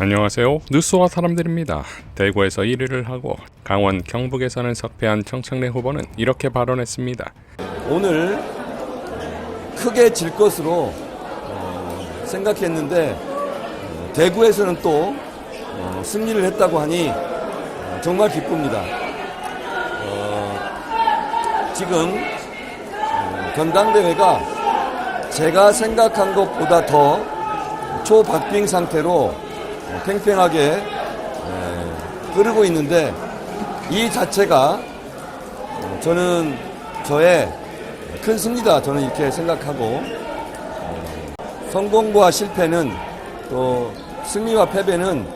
안녕하세요. 뉴스와 사람들입니다. 대구에서 1위를 하고 강원 경북에서는 석패한 정청래 후보는 이렇게 발언했습니다. 오늘 크게 질 것으로 생각했는데 대구에서는 또 승리를 했다고 하니 정말 기쁩니다. 지금 전당대회가 제가 생각한 것보다 더 초박빙 상태로 팽팽하게 흐르고 있는데 이 자체가 저는 저의 큰 승리다, 저는 이렇게 생각하고 성공과 실패는 또 승리와 패배는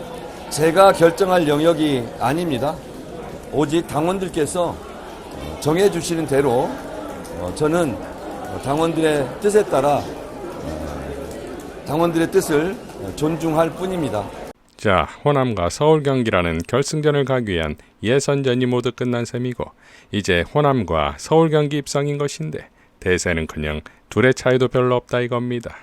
제가 결정할 영역이 아닙니다. 오직 당원들께서 정해주시는 대로 저는 당원들의 뜻에 따라 당원들의 뜻을 존중할 뿐입니다. 자, 호남과 서울 경기라는 결승전을 가기 위한 예선전이 모두 끝난 셈이고 이제 호남과 서울 경기 입성인 것인데 대세는커녕 둘의 차이도 별로 없다 이겁니다.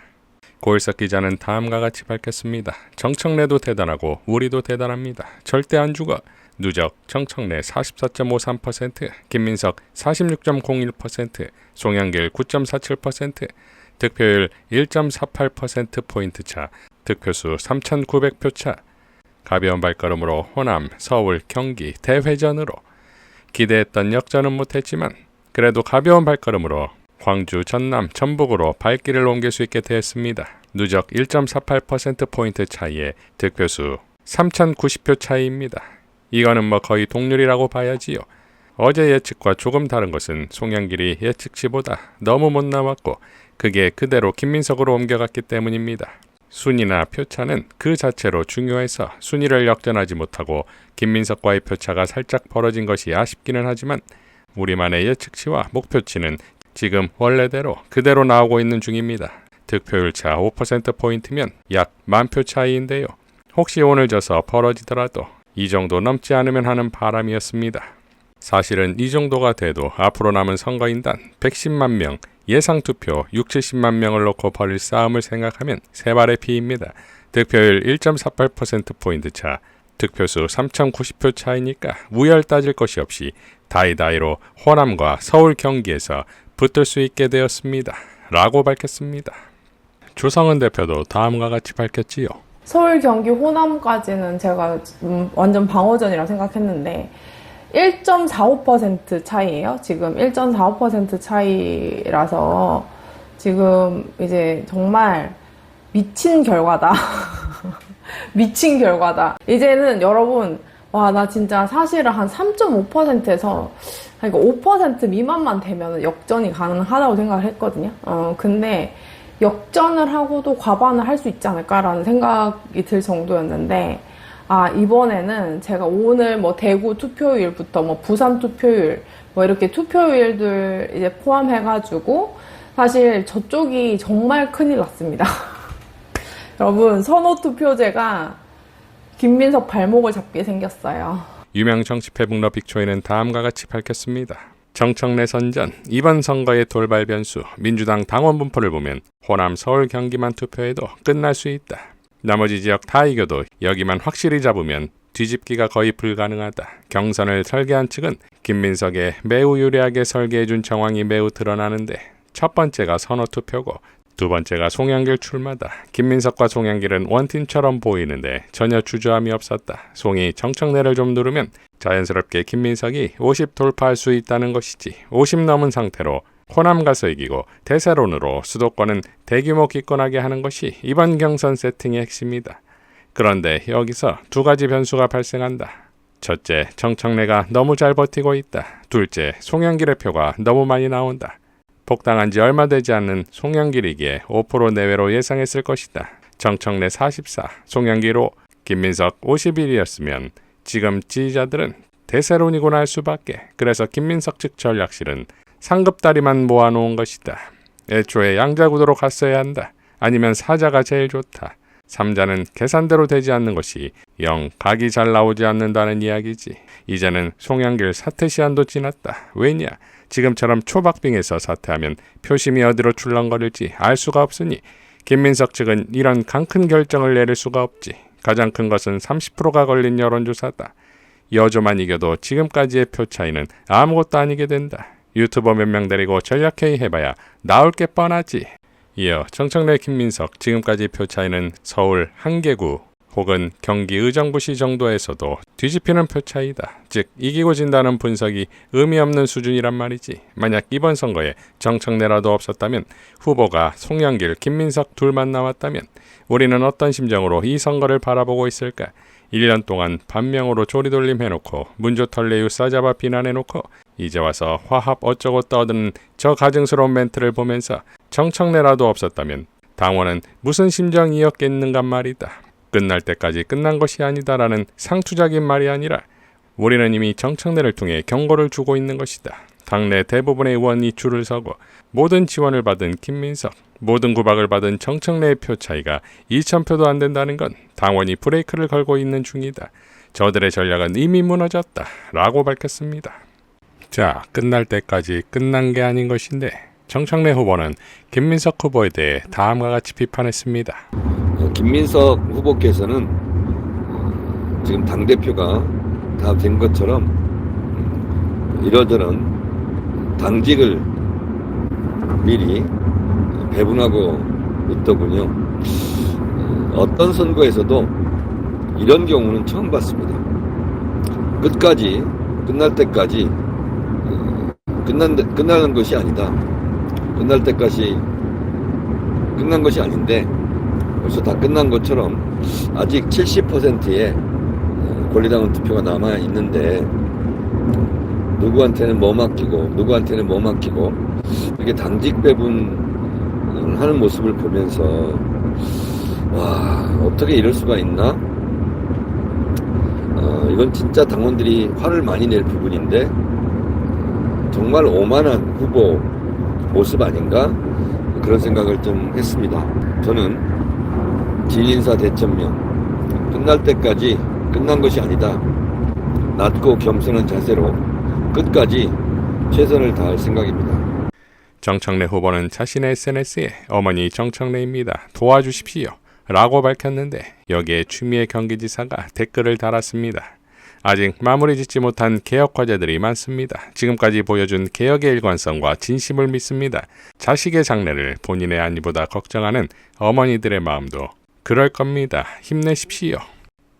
고일석 기자는 다음과 같이 밝혔습니다. 정청래도 대단하고 우리도 대단합니다. 절대 안 죽어. 누적 정청래 44.53%, 김민석 46.01%, 송영길 9.47%, 득표율 1.48%포인트 차, 득표수 3,900표 차, 가벼운 발걸음으로 호남, 서울, 경기 대회전으로 기대했던 역전은 못했지만 그래도 가벼운 발걸음으로 광주, 전남, 전북으로 발길을 옮길 수 있게 되었습니다. 누적 1.48%포인트 차이에 득표수 3,090표 차이입니다. 이거는 뭐 거의 동률이라고 봐야지요. 어제 예측과 조금 다른 것은 송영길이 예측치보다 너무 못 나왔고 그게 그대로 김민석으로 옮겨갔기 때문입니다. 순위나 표차는 그 자체로 중요해서 순위를 역전하지 못하고 김민석과의 표차가 살짝 벌어진 것이 아쉽기는 하지만 우리만의 예측치와 목표치는 지금 원래대로 그대로 나오고 있는 중입니다. 득표율 차 5%포인트면 약 10,000표 차이인데요. 혹시 오늘 져서 벌어지더라도 이 정도 넘지 않으면 하는 바람이었습니다. 사실은 이 정도가 돼도 앞으로 남은 선거인단 110만 명, 예상투표 60-70만 명을 놓고 벌일 싸움을 생각하면 세 발의 피입니다. 득표율 1.48%포인트 차, 득표수 3,090표 차이니까 우열 따질 것이 없이 다이다이로 호남과 서울 경기에서 붙을 수 있게 되었습니다. 라고 밝혔습니다. 조성은 대표도 다음과 같이 밝혔지요. 서울, 경기, 호남까지는 제가 완전 방어전이라 생각했는데 1.45% 차이예요. 지금 1.45% 차이라서 지금 이제 정말 미친 결과다. 미친 결과다. 이제는 여러분, 와, 나 진짜 사실은 한 3.5%에서 그러니까 5% 미만만 되면 역전이 가능하다고 생각을 했거든요. 근데 역전을 하고도 과반을 할 수 있지 않을까라는 생각이 들 정도였는데 이번에는 제가 오늘 뭐 대구 투표율부터 뭐 부산 투표율 뭐 이렇게 투표율들 이제 포함해가지고 사실 저쪽이 정말 큰일 났습니다. 여러분, 선호 투표제가 김민석 발목을 잡게 생겼어요. 유명 정치 패북러 빅초이는 다음과 같이 밝혔습니다. 정청래 선전, 이번 선거의 돌발 변수, 민주당 당원 분포를 보면 호남, 서울, 경기만 투표해도 끝날 수 있다. 나머지 지역 다 이겨도 여기만 확실히 잡으면 뒤집기가 거의 불가능하다. 경선을 설계한 측은 김민석에 매우 유리하게 설계해준 정황이 매우 드러나는데 첫 번째가 선호투표고 두 번째가 송영길 출마다. 김민석과 송영길은 원팀처럼 보이는데 전혀 주저함이 없었다. 송이 정청래를 좀 누르면 자연스럽게 김민석이 50 돌파할 수 있다는 것이지. 50 넘은 상태로 호남 가서 이기고 대세론으로 수도권은 대규모 기권하게 하는 것이 이번 경선 세팅의 핵심이다. 그런데 여기서 두 가지 변수가 발생한다. 첫째, 정청래가 너무 잘 버티고 있다. 둘째, 송영길의 표가 너무 많이 나온다. 복당한 지 얼마 되지 않는 송영길이기에 5% 내외로 예상했을 것이다. 정청래 44, 송영길 5, 김민석 51이었으면 지금 지지자들은 대세론이구나 할 수밖에. 그래서 김민석 측 전략실은 상급다리만 모아놓은 것이다. 애초에 양자구도로 갔어야 한다. 아니면 사자가 제일 좋다. 3자는 계산대로 되지 않는 것이 영 각이 잘 나오지 않는다는 이야기지. 이제는 송영길 사퇴 시한도 지났다. 왜냐? 지금처럼 초박빙에서 사퇴하면 표심이 어디로 출렁거릴지 알 수가 없으니 김민석 측은 이런 강큰 결정을 내릴 수가 없지. 가장 큰 것은 30%가 걸린 여론조사다. 여조만 이겨도 지금까지의 표 차이는 아무것도 아니게 된다. 유튜버 몇 명 데리고 전략회의 해봐야 나올 게 뻔하지. 이어 정청래 김민석 지금까지 표 차이는 서울 한 개구 혹은 경기 의정부시 정도에서도 뒤집히는 표 차이다. 즉 이기고 진다는 분석이 의미 없는 수준이란 말이지. 만약 이번 선거에 정청래라도 없었다면 후보가 송영길, 김민석 둘만 나왔다면 우리는 어떤 심정으로 이 선거를 바라보고 있을까? 1년 동안 반명으로 조리돌림 해놓고 문조털레유 싸잡아 비난해놓고 이제 와서 화합 어쩌고 떠드는 저 가증스러운 멘트를 보면서 정청래라도 없었다면 당원은 무슨 심정이었겠는가 말이다. 끝날 때까지 끝난 것이 아니다라는 상투적인 말이 아니라 우리는 이미 정청래를 통해 경고를 주고 있는 것이다. 당내 대부분의 의원이 줄을 서고 모든 지원을 받은 김민석, 모든 구박을 받은 정청래의 표 차이가 2,000표도 안 된다는 건 당원이 브레이크를 걸고 있는 중이다. 저들의 전략은 이미 무너졌다. 라고 밝혔습니다. 자, 끝날 때까지 끝난 게 아닌 것인데 정청래 후보는 김민석 후보에 대해 다음과 같이 비판했습니다. 김민석 후보께서는 지금 당대표가 다 된 것처럼 이러저런 당직을 미리 배분하고 있더군요. 어떤 선거에서도 이런 경우는 처음 봤습니다. 끝까지 끝날 때까지 끝나는 것이 아니다. 끝날 때까지 끝난 것이 아닌데 벌써 다 끝난 것처럼 아직 70%의 권리당원 투표가 남아 있는데 누구한테는 뭐 맡기고 누구한테는 뭐 맡기고 이렇게 당직 배분하는 모습을 보면서 와, 어떻게 이럴 수가 있나? 이건 진짜 당원들이 화를 많이 낼 부분인데 정말 오만한 후보 모습 아닌가? 그런 생각을 좀 했습니다. 저는 진인사 대천명 끝날 때까지 끝난 것이 아니다. 낮고 겸손한 자세로 끝까지 최선을 다할 생각입니다. 정청래 후보는 자신의 SNS에 어머니 정청래입니다. 도와주십시오. 라고 밝혔는데 여기에 추미애 경기지사가 댓글을 달았습니다. 아직 마무리 짓지 못한 개혁 과제들이 많습니다. 지금까지 보여준 개혁의 일관성과 진심을 믿습니다. 자식의 장래를 본인의 안위보다 걱정하는 어머니들의 마음도 그럴 겁니다. 힘내십시오.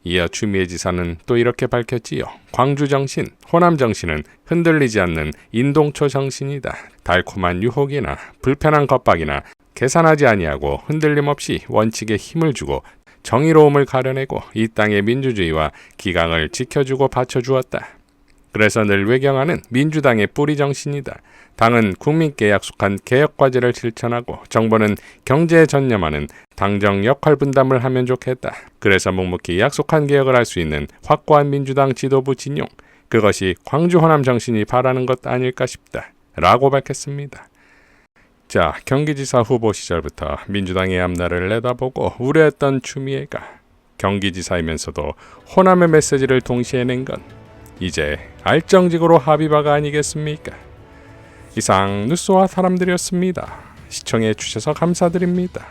이어 추미애 지사는 또 이렇게 밝혔지요. 광주 정신, 호남 정신은 흔들리지 않는 인동초 정신이다. 달콤한 유혹이나 불편한 겁박이나 계산하지 아니하고 흔들림 없이 원칙에 힘을 주고 정의로움을 가려내고 이 땅의 민주주의와 기강을 지켜주고 받쳐주었다. 그래서 늘 외경하는 민주당의 뿌리 정신이다. 당은 국민께 약속한 개혁 과제를 실천하고 정부는 경제에 전념하는 당정 역할 분담을 하면 좋겠다. 그래서 묵묵히 약속한 개혁을 할 수 있는 확고한 민주당 지도부 진용, 그것이 광주 호남 정신이 바라는 것 아닐까 싶다. 라고 밝혔습니다. 자, 경기지사 후보 시절부터 민주당의 앞날을 내다보고 우려했던 추미애가 경기지사이면서도 호남의 메시지를 동시에 낸 건 이제 알정직으로 합의바가 아니겠습니까? 이상 뉴스와 사람들이었습니다. 시청해 주셔서 감사드립니다.